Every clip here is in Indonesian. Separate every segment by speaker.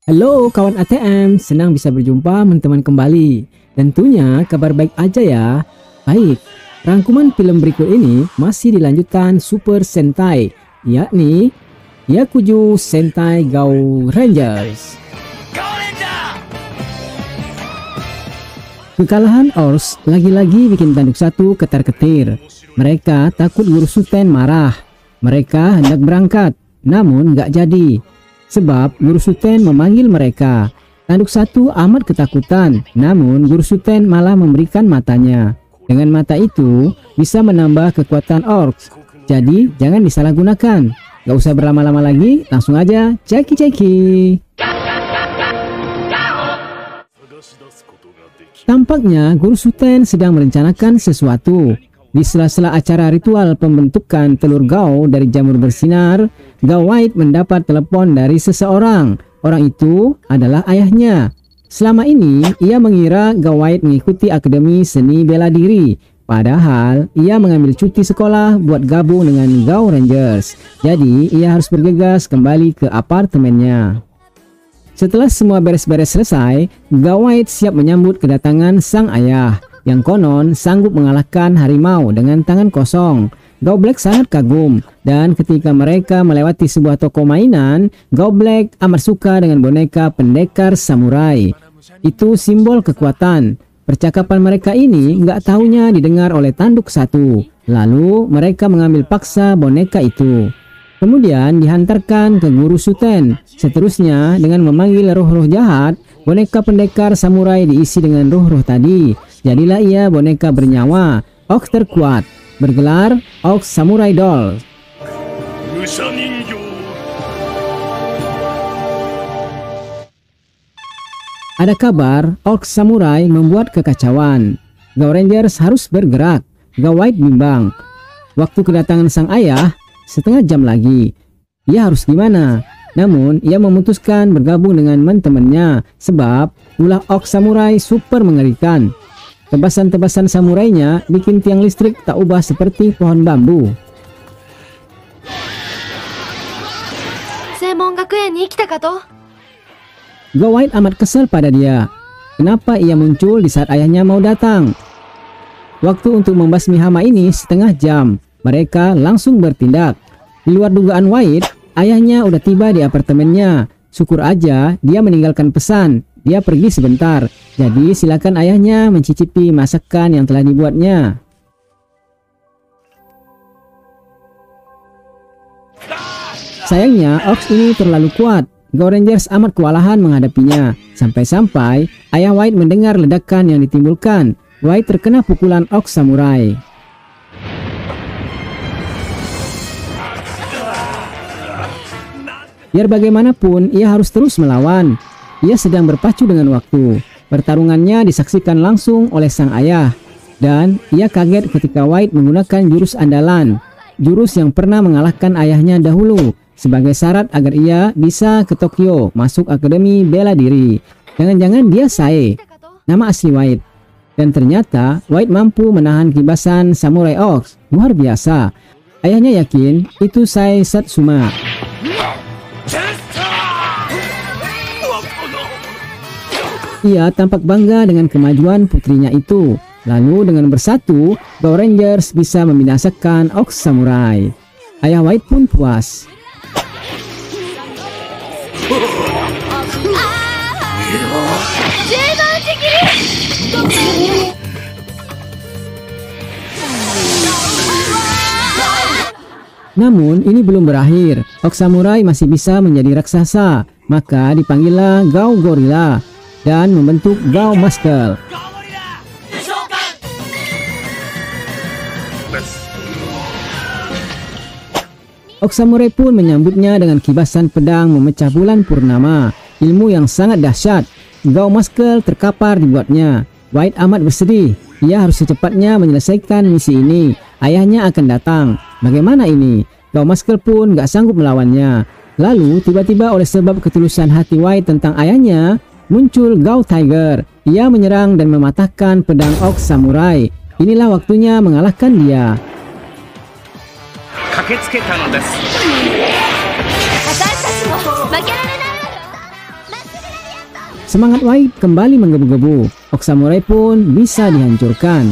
Speaker 1: Halo kawan ATM, senang bisa berjumpa teman-teman kembali. Tentunya kabar baik aja ya. Baik, rangkuman film berikut ini masih dilanjutkan Super Sentai, yakni Yakuju Sentai Go Rangers. Kekalahan Ors lagi-lagi bikin tanduk satu ketar-ketir. Mereka takut Guru Suten marah. Mereka hendak berangkat, namun nggak jadi. Sebab Guru Suten memanggil mereka. Tanduk satu amat ketakutan, namun Guru Suten malah memberikan matanya. Dengan mata itu bisa menambah kekuatan orcs. Jadi jangan disalahgunakan. Gak usah berlama-lama lagi, langsung aja ceki-ceki. Tampaknya Guru Suten sedang merencanakan sesuatu. Di sela-sela acara ritual pembentukan telur Gao dari jamur bersinar, Gao White mendapat telepon dari seseorang. Orang itu adalah ayahnya. Selama ini, ia mengira Gao White mengikuti Akademi Seni Bela Diri. Padahal, ia mengambil cuti sekolah buat gabung dengan Gao Rangers. Jadi, ia harus bergegas kembali ke apartemennya. Setelah semua beres-beres selesai, Gao White siap menyambut kedatangan sang ayah, yang konon sanggup mengalahkan harimau dengan tangan kosong. Gao Black sangat kagum, dan ketika mereka melewati sebuah toko mainan, Gao Black amat suka dengan boneka pendekar samurai. Itu simbol kekuatan. Percakapan mereka ini nggak taunya didengar oleh tanduk satu. Lalu mereka mengambil paksa boneka itu. Kemudian dihantarkan ke Guru Suten. Seterusnya dengan memanggil roh-roh jahat, boneka pendekar samurai diisi dengan roh-roh tadi. Jadilah ia boneka bernyawa, Ox terkuat, bergelar Ox Samurai Doll. Ada kabar Ox Samurai membuat kekacauan. Gao Rangers harus bergerak. Gao White bimbang. Waktu kedatangan sang ayah, setengah jam lagi. Ia harus gimana? Namun, ia memutuskan bergabung dengan teman-temannya sebab ulah Ox Samurai super mengerikan. Tebasan-tebasan samurainya bikin tiang listrik tak ubah seperti pohon bambu. Gao White amat kesal pada dia. Kenapa ia muncul di saat ayahnya mau datang? Waktu untuk membasmi hama ini setengah jam. Mereka langsung bertindak. Di luar dugaan White, ayahnya udah tiba di apartemennya. Syukur aja dia meninggalkan pesan. Dia pergi sebentar, jadi silakan ayahnya mencicipi masakan yang telah dibuatnya. Sayangnya, Ox ini terlalu kuat. Gao Rangers amat kewalahan menghadapinya. Sampai-sampai ayah White mendengar ledakan yang ditimbulkan. White terkena pukulan Ox Samurai. Biar bagaimanapun, ia harus terus melawan. Ia sedang berpacu dengan waktu. Pertarungannya disaksikan langsung oleh sang ayah. Dan ia kaget ketika White menggunakan jurus andalan. Jurus yang pernah mengalahkan ayahnya dahulu. Sebagai syarat agar ia bisa ke Tokyo, masuk Akademi Bela Diri. Jangan-jangan dia Sae, nama asli White. Dan ternyata White mampu menahan kibasan Samurai Ox. Luar biasa. Ayahnya yakin itu Sae Satsuma. Ia tampak bangga dengan kemajuan putrinya itu. Lalu dengan bersatu, Gao Rangers bisa membinasakan Ox Samurai. Ayah White pun puas. Namun ini belum berakhir. Ox Samurai masih bisa menjadi raksasa. Maka dipanggillah Gao Gorilla dan membentuk Gao Muscle. Ox Samurai pun menyambutnya dengan kibasan pedang memecah bulan purnama, ilmu yang sangat dahsyat. Gao Muscle terkapar dibuatnya. White amat bersedih. Ia harus secepatnya menyelesaikan misi ini. Ayahnya akan datang. Bagaimana ini? Gao Muscle pun gak sanggup melawannya. Lalu tiba-tiba oleh sebab ketulusan hati White tentang ayahnya, muncul Gao Tiger. Ia menyerang dan mematahkan pedang Ox Samurai. Inilah waktunya mengalahkan dia. Semangat White kembali menggebu-gebu. Ok Samurai pun bisa dihancurkan.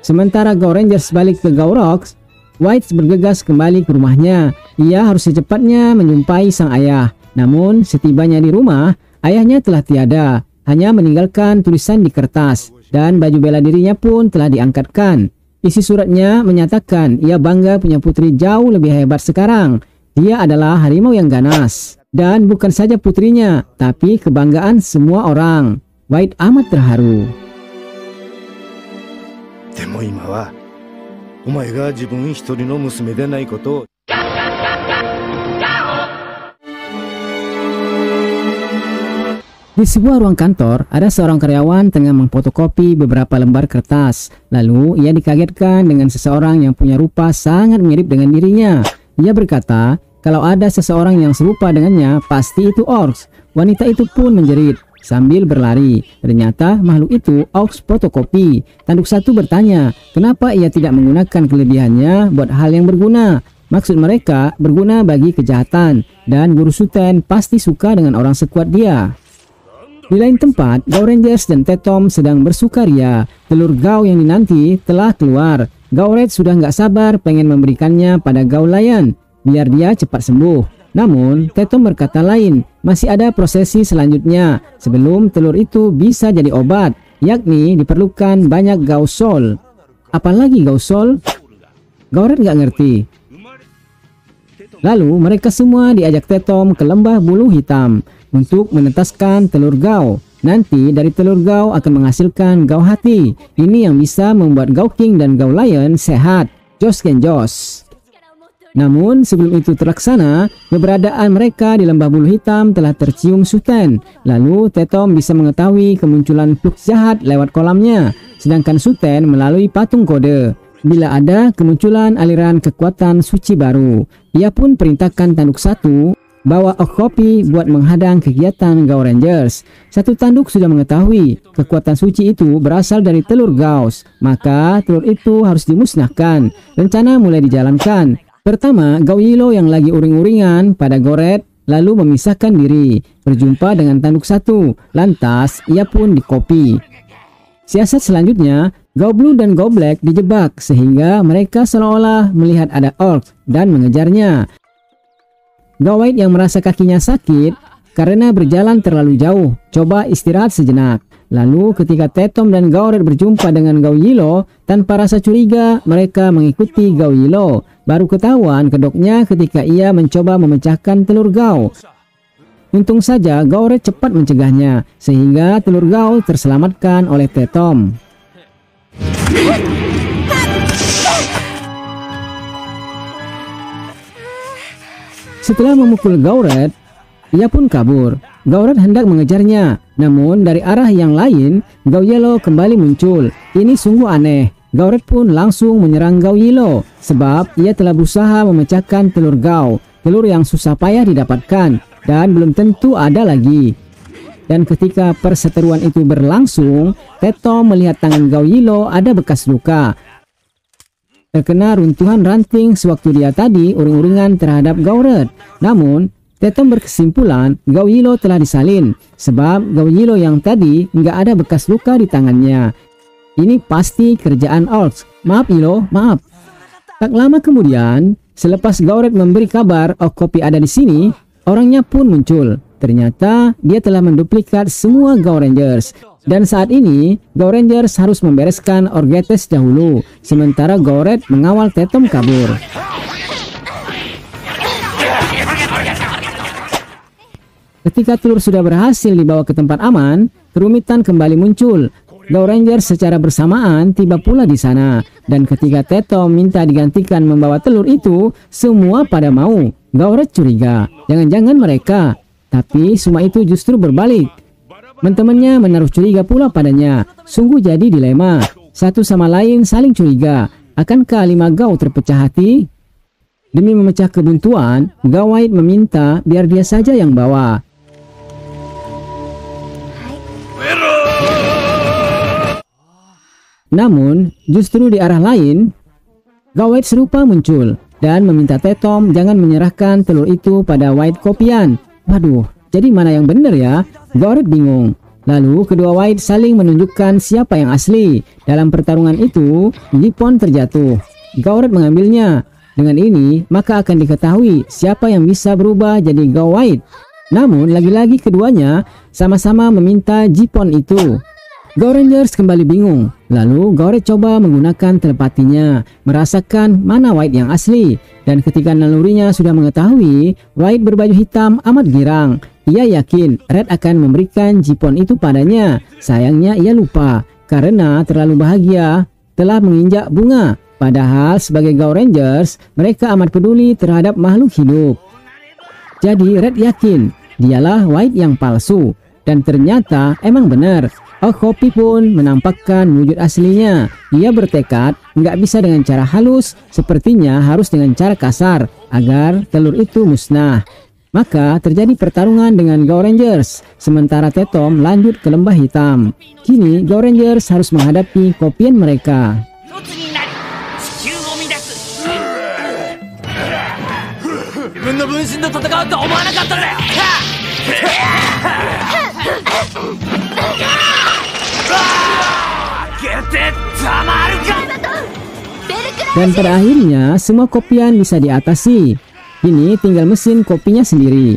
Speaker 1: Sementara Go Rangers balik ke Go Rocks, White bergegas kembali ke rumahnya. Ia harus secepatnya menjumpai sang ayah. Namun setibanya di rumah, ayahnya telah tiada, hanya meninggalkan tulisan di kertas, dan baju bela dirinya pun telah diangkatkan. Isi suratnya menyatakan ia bangga punya putri jauh lebih hebat sekarang. Dia adalah harimau yang ganas. Dan bukan saja putrinya, tapi kebanggaan semua orang. White amat terharu. Di sebuah ruang kantor, ada seorang karyawan tengah memfotokopi beberapa lembar kertas. Lalu, ia dikagetkan dengan seseorang yang punya rupa sangat mirip dengan dirinya. Ia berkata, kalau ada seseorang yang serupa dengannya, pasti itu Orcs. Wanita itu pun menjerit sambil berlari. Ternyata makhluk itu Orcs fotokopi. Tanduk satu bertanya, kenapa ia tidak menggunakan kelebihannya buat hal yang berguna? Maksud mereka berguna bagi kejahatan, dan Guru Suten pasti suka dengan orang sekuat dia. Di lain tempat, Go Rangers dan Tetom sedang bersukaria. Telur Gao yang dinanti telah keluar. Gao Red sudah nggak sabar pengen memberikannya pada Gao Lion, biar dia cepat sembuh. Namun, Tetom berkata lain, masih ada prosesi selanjutnya sebelum telur itu bisa jadi obat, yakni diperlukan banyak Gao Soul. Apalagi Gao Soul? Gao Red nggak ngerti. Lalu mereka semua diajak Tetom ke lembah bulu hitam untuk menetaskan telur Gao. Nanti dari telur Gao akan menghasilkan Gao hati. Ini yang bisa membuat Gao King dan Gao Lion sehat. Jos Ken Jos. Namun sebelum itu terlaksana, keberadaan mereka di lembah bulu hitam telah tercium Suten. Lalu Tetom bisa mengetahui kemunculan flux jahat lewat kolamnya. Sedangkan Suten melalui patung kode. Bila ada kemunculan aliran kekuatan suci baru, ia pun perintahkan tanduk satu bawa Okopi buat menghadang kegiatan Gao Rangers. Satu tanduk sudah mengetahui kekuatan suci itu berasal dari telur Gaos, maka telur itu harus dimusnahkan. Rencana mulai dijalankan. Pertama, Gao Yilo yang lagi uring-uringan pada Go Red lalu memisahkan diri, berjumpa dengan tanduk satu. Lantas ia pun dikopi. Siasat selanjutnya, Gao Blue dan Gao Black dijebak sehingga mereka seolah-olah melihat ada Orc dan mengejarnya. Gao White yang merasa kakinya sakit karena berjalan terlalu jauh, coba istirahat sejenak. Lalu ketika Tetom dan Gao Red berjumpa dengan Gao Yilo, tanpa rasa curiga mereka mengikuti Gao Yilo. Baru ketahuan kedoknya ketika ia mencoba memecahkan telur Gao. Untung saja Gao Red cepat mencegahnya, sehingga telur Gao terselamatkan oleh Tetom. Setelah memukul Gao Red, ia pun kabur. Gao Red hendak mengejarnya, namun dari arah yang lain, Gao Yellow kembali muncul. Ini sungguh aneh. Gao Red pun langsung menyerang Gao Yellow, sebab ia telah berusaha memecahkan telur Gao, telur yang susah payah didapatkan, dan belum tentu ada lagi. Dan ketika perseteruan itu berlangsung, Tetom melihat tangan Gao Yellow ada bekas luka. Terkena runtuhan ranting sewaktu dia tadi uring-uringan terhadap Gao Red. Namun, Tetom berkesimpulan Gao Yellow telah disalin, sebab Gao Yellow yang tadi nggak ada bekas luka di tangannya. Ini pasti kerjaan Orcs. Maaf Yellow, maaf. Tak lama kemudian, selepas Gao Red memberi kabar Okopi ada di sini, orangnya pun muncul. Ternyata dia telah menduplikat semua Gao Rangers. Dan saat ini, Gao Rangers harus membereskan Orgetes dahulu, sementara Gao Red mengawal Tetom kabur. Ketika telur sudah berhasil dibawa ke tempat aman, kerumitan kembali muncul. Gao Rangers secara bersamaan tiba pula di sana. Dan ketika Tetom minta digantikan membawa telur itu, semua pada mau. Gao Red curiga, jangan-jangan mereka. Tapi semua itu justru berbalik. Teman-temannya menaruh curiga pula padanya. Sungguh jadi dilema. Satu sama lain saling curiga. Akankah 5 Gao terpecah hati? Demi memecah kebuntuan, Gao White meminta biar dia saja yang bawa. Namun, justru di arah lain, Gao White serupa muncul. dan meminta Tetom jangan menyerahkan telur itu pada White Kopian. Waduh, jadi mana yang benar ya? Gawred bingung. Lalu kedua White saling menunjukkan siapa yang asli. Dalam pertarungan itu, Jippon terjatuh. Gawred mengambilnya. Dengan ini, maka akan diketahui siapa yang bisa berubah jadi Gao White. Namun, lagi-lagi keduanya sama-sama meminta Jippon itu. Gao-Rangers kembali bingung. Lalu Gawred coba menggunakan telepatinya, merasakan mana White yang asli. Dan ketika nalurinya sudah mengetahui, White berbaju hitam amat girang. Ia yakin Red akan memberikan Jippon itu padanya. Sayangnya ia lupa, karena terlalu bahagia telah menginjak bunga. Padahal sebagai Gao-Rangers, mereka amat peduli terhadap makhluk hidup. Jadi Red yakin dialah White yang palsu. Dan ternyata emang benar. Kopi pun menampakkan wujud aslinya. Ia bertekad nggak bisa dengan cara halus, sepertinya harus dengan cara kasar agar telur itu musnah. Maka terjadi pertarungan dengan Gao-Rangers, sementara Tetom lanjut ke lembah hitam. Kini Gao-Rangers harus menghadapi Kopian mereka. Dan pada akhirnya semua Kopian bisa diatasi. Kini tinggal mesin kopinya sendiri.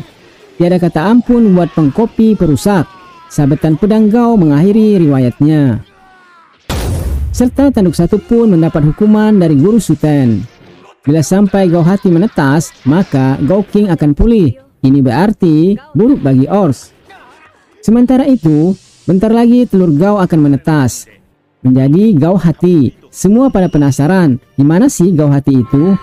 Speaker 1: Tiada kata ampun buat pengkopi perusak. Sabetan pedang Gao mengakhiri riwayatnya. Serta tanduk satu pun mendapat hukuman dari Guru Suten. Bila sampai Gao Hati menetas, maka Gao King akan pulih. Ini berarti buruk bagi Ors. Sementara itu, bentar lagi telur Gao akan menetas menjadi Gao Hati. Semua pada penasaran, di mana sih Gao Hati itu?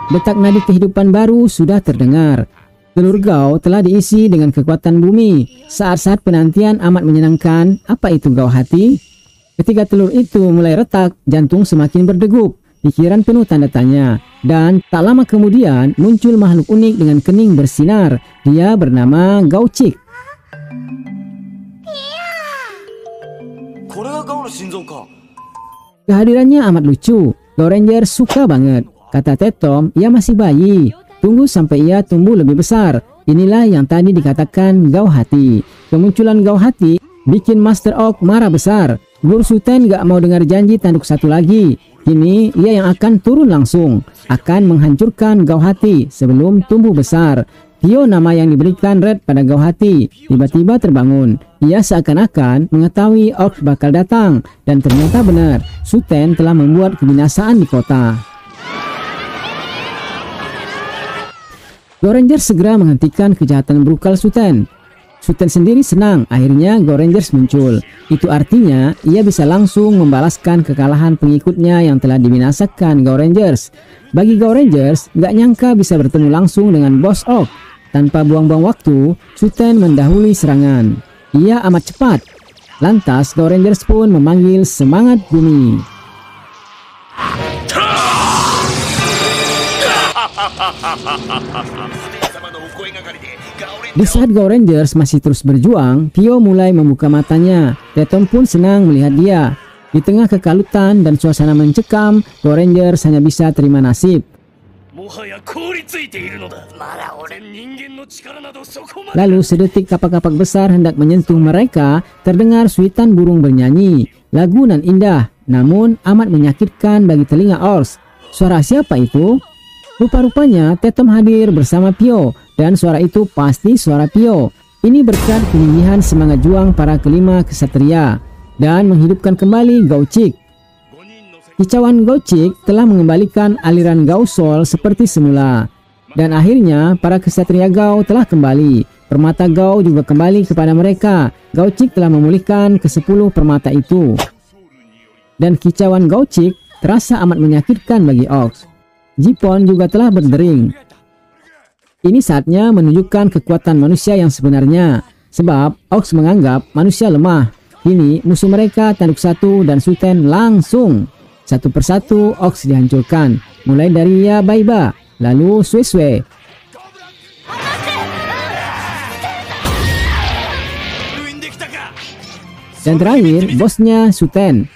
Speaker 1: Detak nadi kehidupan baru sudah terdengar. Telur Gao telah diisi dengan kekuatan bumi. Saat-saat penantian amat menyenangkan. Apa itu Gao Hati? Ketika telur itu mulai retak, jantung semakin berdegup. Pikiran penuh tanda tanya. Dan tak lama kemudian muncul makhluk unik dengan kening bersinar. Dia bernama Gao Chick. Kehadirannya amat lucu. Gao-Rangers suka banget. Kata Tetom, ia masih bayi. Tunggu sampai ia tumbuh lebih besar. Inilah yang tadi dikatakan Gao Hati. Kemunculan Gao Hati bikin Master Oak marah besar. Guru Suten gak mau dengar janji tanduk satu lagi. Kini ia yang akan turun langsung. Akan menghancurkan Gao Hati sebelum tumbuh besar. Tio, nama yang diberikan Red pada Gao Hati, tiba-tiba terbangun. Ia seakan-akan mengetahui Orc bakal datang. Dan ternyata benar, Suten telah membuat kebinasaan di kota. Gao-Rangers segera menghentikan kejahatan brutal Suten. Suten sendiri senang akhirnya Gao-Rangers muncul. Itu artinya ia bisa langsung membalaskan kekalahan pengikutnya yang telah dibinasakan Gao-Rangers. Bagi Gao-Rangers, gak nyangka bisa bertemu langsung dengan Boss Oak. Tanpa buang-buang waktu, Suten mendahului serangan. Ia amat cepat. Lantas Gao-Rangers pun memanggil semangat bumi. Di saat Gao-Rangers masih terus berjuang, Tio mulai membuka matanya. Tetom pun senang melihat dia. Di tengah kekalutan dan suasana mencekam, Gao-Rangers hanya bisa terima nasib. Lalu sedetik kapak-kapak besar hendak menyentuh mereka, terdengar suitan burung bernyanyi. Lagu nan indah, namun amat menyakitkan bagi telinga Ors. Suara siapa itu? Rupa-rupanya Tetom hadir bersama Pio, dan suara itu pasti suara Pio. Ini berkat kegigihan semangat juang para kelima kesatria dan menghidupkan kembali Gao Chick. Kicauan Gao Chick telah mengembalikan aliran Gao Soul seperti semula. Dan akhirnya para kesatria Gao telah kembali. Permata Gao juga kembali kepada mereka. Gao Chick telah memulihkan ke-10 permata itu. Dan kicauan Gao Chick terasa amat menyakitkan bagi Ox. Jippon juga telah berdering. Ini saatnya menunjukkan kekuatan manusia yang sebenarnya. Sebab Ox menganggap manusia lemah. Kini musuh mereka tanduk satu dan Suten langsung. Satu persatu Ox dihancurkan. Mulai dari Yabaiba, lalu Sue-Sue. Dan terakhir, bosnya Suten.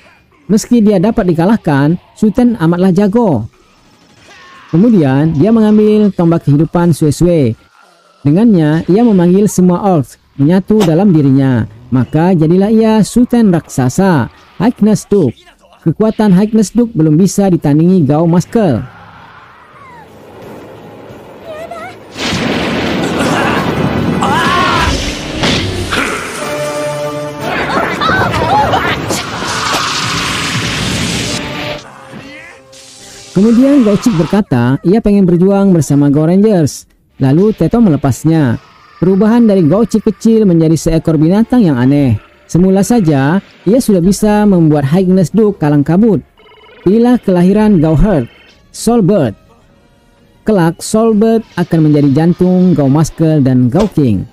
Speaker 1: Meski dia dapat dikalahkan, Suten amatlah jago. Kemudian, dia mengambil tombak kehidupan Sue-Sue. Dengannya, ia memanggil semua orcs menyatu dalam dirinya. Maka jadilah ia Suten raksasa, Highness Duke. Kekuatan Highness Duke belum bisa ditandingi Gao Muscle. Kemudian Gauchik berkata ia pengen berjuang bersama Gao Rangers. Lalu Tetom melepasnya. Perubahan dari Gauchik kecil menjadi seekor binatang yang aneh. Semula saja ia sudah bisa membuat Highness Duke kalang kabut. Inilah kelahiran Gauherd, Soulbird. Kelak Soulbird akan menjadi jantung Gao Muscle dan Gao King.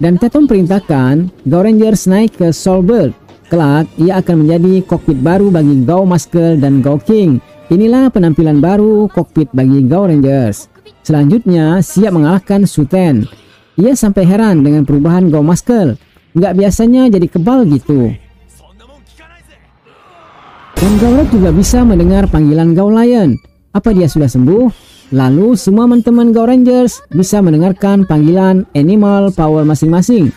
Speaker 1: Dan Tetom perintahkan Gao Rangers naik ke Soulbird. Kelak ia akan menjadi kokpit baru bagi Gao Muscle dan Gao King. Inilah penampilan baru kokpit bagi Gao Rangers. Selanjutnya siap mengalahkan Suten. Ia sampai heran dengan perubahan Gao Muscle. Nggak biasanya jadi kebal gitu. Dan Gao Red juga bisa mendengar panggilan Gao Lion. Apa dia sudah sembuh? Lalu semua teman-teman Gao Rangers bisa mendengarkan panggilan animal power masing-masing.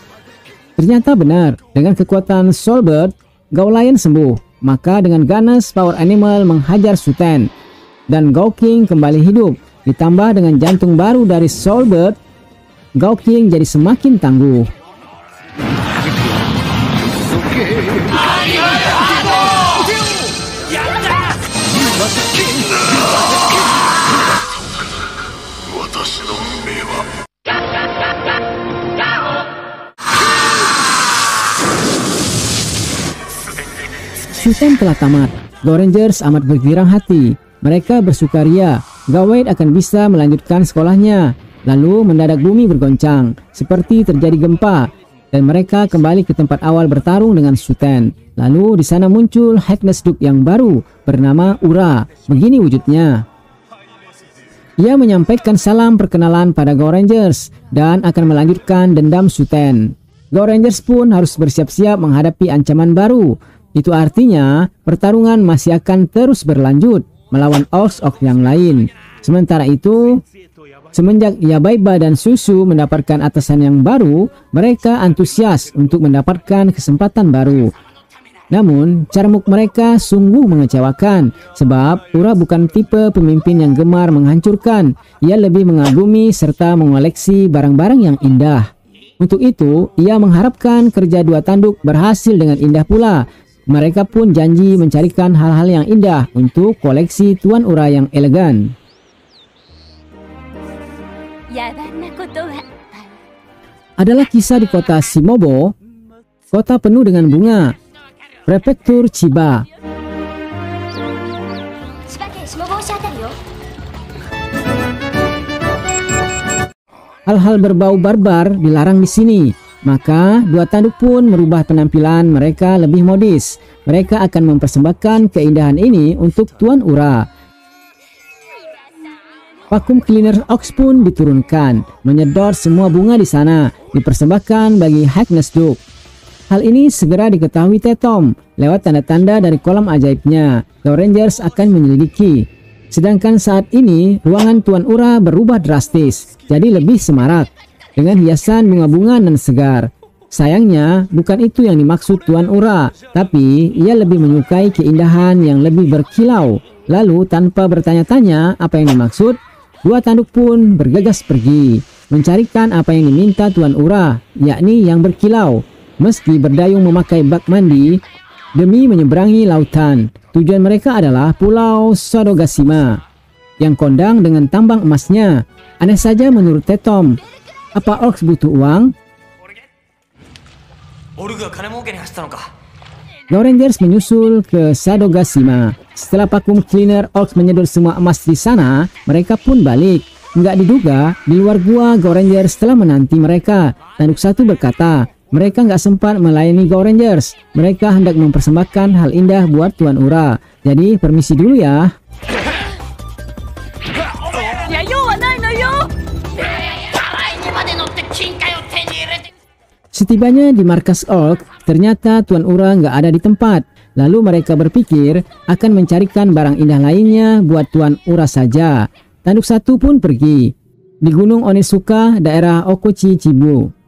Speaker 1: Ternyata benar, dengan kekuatan Soulbird, Gao Lion sembuh. Maka dengan ganas Power Animal menghajar Suten. Dan Gao King kembali hidup. Ditambah dengan jantung baru dari Soulbird, Gao King jadi semakin tangguh. Suten telah tamat. Gao Rangers amat bergirang hati. Mereka bersukaria. Gao White akan bisa melanjutkan sekolahnya. Lalu mendadak bumi bergoncang, seperti terjadi gempa. Dan mereka kembali ke tempat awal bertarung dengan Suten. Lalu di sana muncul Highness Duke yang baru, bernama Ura. Begini wujudnya. Ia menyampaikan salam perkenalan pada Gao Rangers dan akan melanjutkan dendam Suten. Gao Rangers pun harus bersiap-siap menghadapi ancaman baru. Itu artinya pertarungan masih akan terus berlanjut melawan orcs yang lain. Sementara itu, semenjak Yabayba dan Susu mendapatkan atasan yang baru, mereka antusias untuk mendapatkan kesempatan baru. Namun, carmuk mereka sungguh mengecewakan sebab Ura bukan tipe pemimpin yang gemar menghancurkan. Ia lebih mengagumi serta mengoleksi barang-barang yang indah. Untuk itu, ia mengharapkan kerja dua tanduk berhasil dengan indah pula. Mereka pun janji mencarikan hal-hal yang indah untuk koleksi Tuan Ura yang elegan. Adalah kisah di kota Shimobo, kota penuh dengan bunga, prefektur Chiba. Hal-hal berbau barbar dilarang di sini. Maka dua tanduk pun merubah penampilan mereka lebih modis. Mereka akan mempersembahkan keindahan ini untuk Tuan Ura. Vacuum cleaner Ox pun diturunkan, menyedot semua bunga di sana, dipersembahkan bagi Highness Duke. Hal ini segera diketahui Tetom lewat tanda-tanda dari kolam ajaibnya. Gao Rangers akan menyelidiki. Sedangkan saat ini ruangan Tuan Ura berubah drastis, jadi lebih semarak dengan hiasan bunga-bunga dan segar. Sayangnya bukan itu yang dimaksud Tuan Ura, tapi ia lebih menyukai keindahan yang lebih berkilau. Lalu tanpa bertanya-tanya apa yang dimaksud, dua tanduk pun bergegas pergi mencarikan apa yang diminta Tuan Ura, yakni yang berkilau. Meski berdayung memakai bak mandi demi menyeberangi lautan, tujuan mereka adalah Pulau Sadogashima yang kondang dengan tambang emasnya. Aneh saja menurut Tetom. Apa orcs butuh uang? Gao Rangers menyusul ke Sadogashima. Setelah vacuum cleaner orcs menyedot semua emas di sana, mereka pun balik. Nggak diduga, di luar gua Gao Rangers telah menanti mereka. Tanduk satu berkata, mereka nggak sempat melayani Gao Rangers. Mereka hendak mempersembahkan hal indah buat Tuan Ura. Jadi permisi dulu ya. Setibanya di markas Orc, ternyata Tuan Ura nggak ada di tempat. Lalu mereka berpikir akan mencarikan barang indah lainnya buat Tuan Ura saja. Tanduk satu pun pergi di Gunung Onizuka, daerah Okochi Chibu.